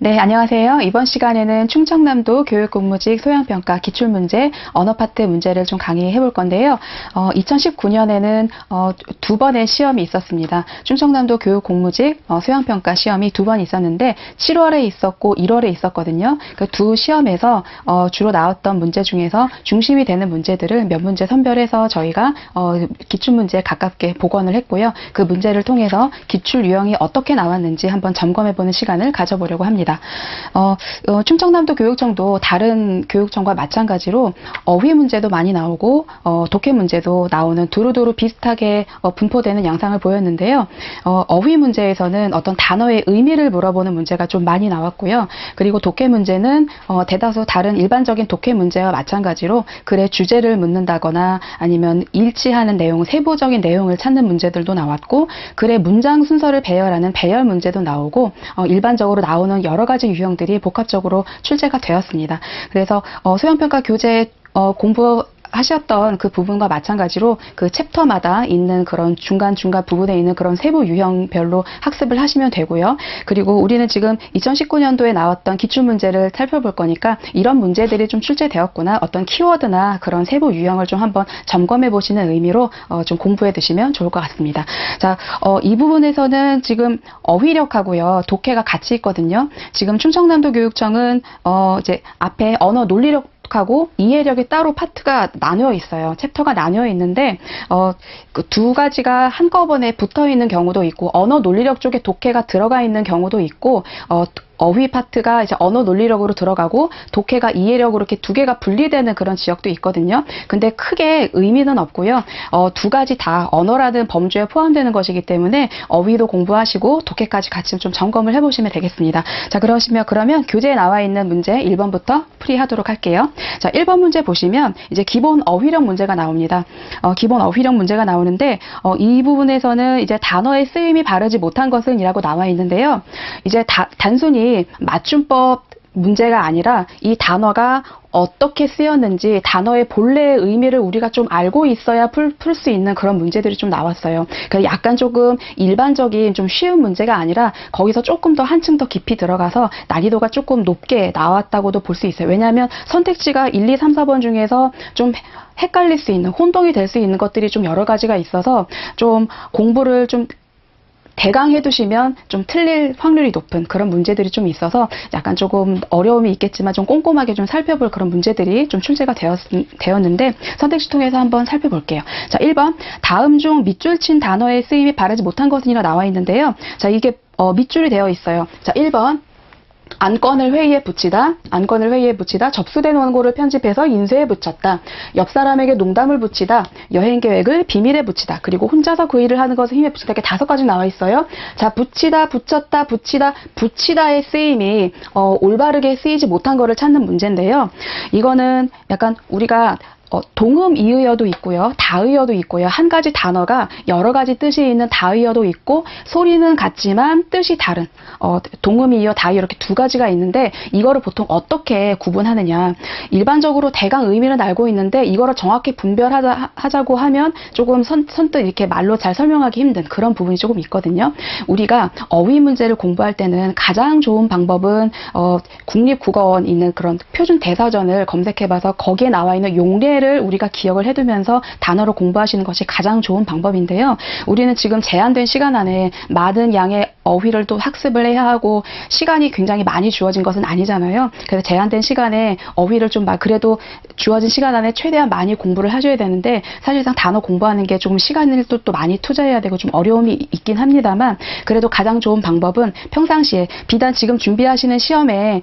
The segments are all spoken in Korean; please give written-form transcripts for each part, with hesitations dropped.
네, 안녕하세요. 이번 시간에는 충청남도 교육공무직 소양평가 기출문제 언어 파트 문제를 좀 강의해 볼 건데요. 2019년에는 두 번의 시험이 있었습니다. 충청남도 교육공무직 소양평가 시험이 두 번 있었는데 7월에 있었고 1월에 있었거든요. 그 두 시험에서 주로 나왔던 문제 중에서 중심이 되는 문제들을 몇 문제 선별해서 저희가 기출문제에 가깝게 복원을 했고요. 그 문제를 통해서 기출 유형이 어떻게 나왔는지 한번 점검해 보는 시간을 가져보려고 합니다. 충청남도 교육청도 다른 교육청과 마찬가지로 어휘 문제도 많이 나오고 독해 문제도 나오는 두루두루 비슷하게 분포되는 양상을 보였는데요. 어휘 문제에서는 어떤 단어의 의미를 물어보는 문제가 좀 많이 나왔고요. 그리고 독해 문제는 대다수 다른 일반적인 독해 문제와 마찬가지로 글의 주제를 묻는다거나 아니면 일치하는 내용, 세부적인 내용을 찾는 문제들도 나왔고, 글의 문장 순서를 배열하는 배열 문제도 나오고, 일반적으로 나오는 여러 가지 유형들이 복합적으로 출제가 되었습니다. 그래서 소양평가 교재 공부하셨던 그 부분과 마찬가지로 그 챕터마다 있는 그런 중간중간 부분에 있는 그런 세부 유형별로 학습을 하시면 되고요. 그리고 우리는 지금 2019년도에 나왔던 기출문제를 살펴볼 거니까 이런 문제들이 좀 출제되었구나, 어떤 키워드나 그런 세부 유형을 좀 한번 점검해 보시는 의미로 좀 공부해 두시면 좋을 것 같습니다. 자, 이 부분에서는 지금 어휘력하고요, 독해가 같이 있거든요. 지금 충청남도 교육청은 이제 앞에 언어 논리력 하고 이해력이 따로 파트가 나뉘어 있어요. 챕터가 나뉘어 있는데 그 두 가지가 한꺼번에 붙어 있는 경우도 있고, 언어 논리력 쪽에 독해가 들어가 있는 경우도 있고, 어휘 파트가 이제 언어 논리력으로 들어가고 독해가 이해력으로 이렇게 두 개가 분리되는 그런 지역도 있거든요. 근데 크게 의미는 없고요. 두 가지 다 언어라는 범주에 포함되는 것이기 때문에 어휘도 공부하시고 독해까지 같이 좀 점검을 해보시면 되겠습니다. 자, 그러면 교재에 나와 있는 문제 1번부터 풀이하도록 할게요. 자, 1번 문제 보시면 이제 기본 어휘력 문제가 나옵니다. 기본 어휘력 문제가 나오는데 이 부분에서는 이제 단어의 쓰임이 바르지 못한 것은 이라고 나와 있는데요. 이제 단순히 맞춤법 문제가 아니라 이 단어가 어떻게 쓰였는지 단어의 본래의 의미를 우리가 좀 알고 있어야 풀 수 있는 그런 문제들이 좀 나왔어요. 그러니까 약간 조금 일반적인 좀 쉬운 문제가 아니라 거기서 조금 더 한층 더 깊이 들어가서 난이도가 조금 높게 나왔다고도 볼 수 있어요. 왜냐하면 선택지가 1, 2, 3, 4번 중에서 좀 헷갈릴 수 있는, 혼동이 될 수 있는 것들이 좀 여러 가지가 있어서 좀 공부를 좀 대강 해두시면 좀 틀릴 확률이 높은 그런 문제들이 좀 있어서 약간 조금 어려움이 있겠지만 좀 꼼꼼하게 좀 살펴볼 그런 문제들이 좀 출제가 되었는데 선택지 통해서 한번 살펴볼게요. 자, 1번 다음 중 밑줄 친 단어의 쓰임이 바르지 못한 것은이라 나와 있는데요. 자, 이게 밑줄이 되어 있어요. 자, 1번 안건을 회의에 붙이다, 접수된 원고를 편집해서 인쇄에 붙였다, 옆 사람에게 농담을 붙이다, 여행 계획을 비밀에 붙이다, 그리고 혼자서 그 일을 하는 것을 힘에 붙이다, 이렇게 5가지 나와 있어요. 자, 붙이다, 붙였다, 붙이다의 쓰임이 올바르게 쓰이지 못한 거를 찾는 문제인데요. 이거는 약간 우리가 동음 이의어도 있고요, 다의어도 있고요. 한 가지 단어가 여러 가지 뜻이 있는 다의어도 있고, 소리는 같지만 뜻이 다른 동음 이의어, 다의어 이렇게 두 가지가 있는데, 이거를 보통 어떻게 구분하느냐. 일반적으로 대강 의미는 알고 있는데 이거를 정확히 분별하자고 하면 조금 선뜻 이렇게 말로 잘 설명하기 힘든 그런 부분이 조금 있거든요. 우리가 어휘 문제를 공부할 때는 가장 좋은 방법은 국립국어원 있는 그런 표준 대사전을 검색해봐서 거기에 나와 있는 용례 를 우리가 기억을 해두면서 단어를 공부하시는 것이 가장 좋은 방법인데요. 우리는 지금 제한된 시간 안에 많은 양의 어휘를 또 학습을 해야 하고 시간이 굉장히 많이 주어진 것은 아니잖아요. 그래서 제한된 시간에 어휘를 좀 그래도 주어진 시간 안에 최대한 많이 공부를 하셔야 되는데, 사실상 단어 공부하는 게 조금 시간을 또 많이 투자해야 되고 좀 어려움이 있긴 합니다만, 그래도 가장 좋은 방법은 평상시에 비단 지금 준비하시는 시험에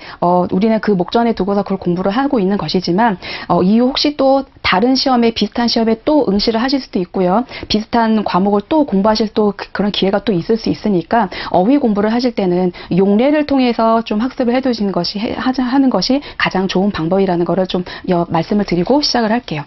우리는 그 목전에 두고서 그걸 공부를 하고 있는 것이지만 이후 혹시 또 다른 시험에, 비슷한 시험에 또 응시를 하실 수도 있고요. 비슷한 과목을 또 공부하실 또 그런 기회가 또 있을 수 있으니까 어휘 공부를 하실 때는 용례를 통해서 좀 학습을 해두시는 것이 하는 것이 가장 좋은 방법이라는 거를 좀 말씀을 드리고 시작을 할게요.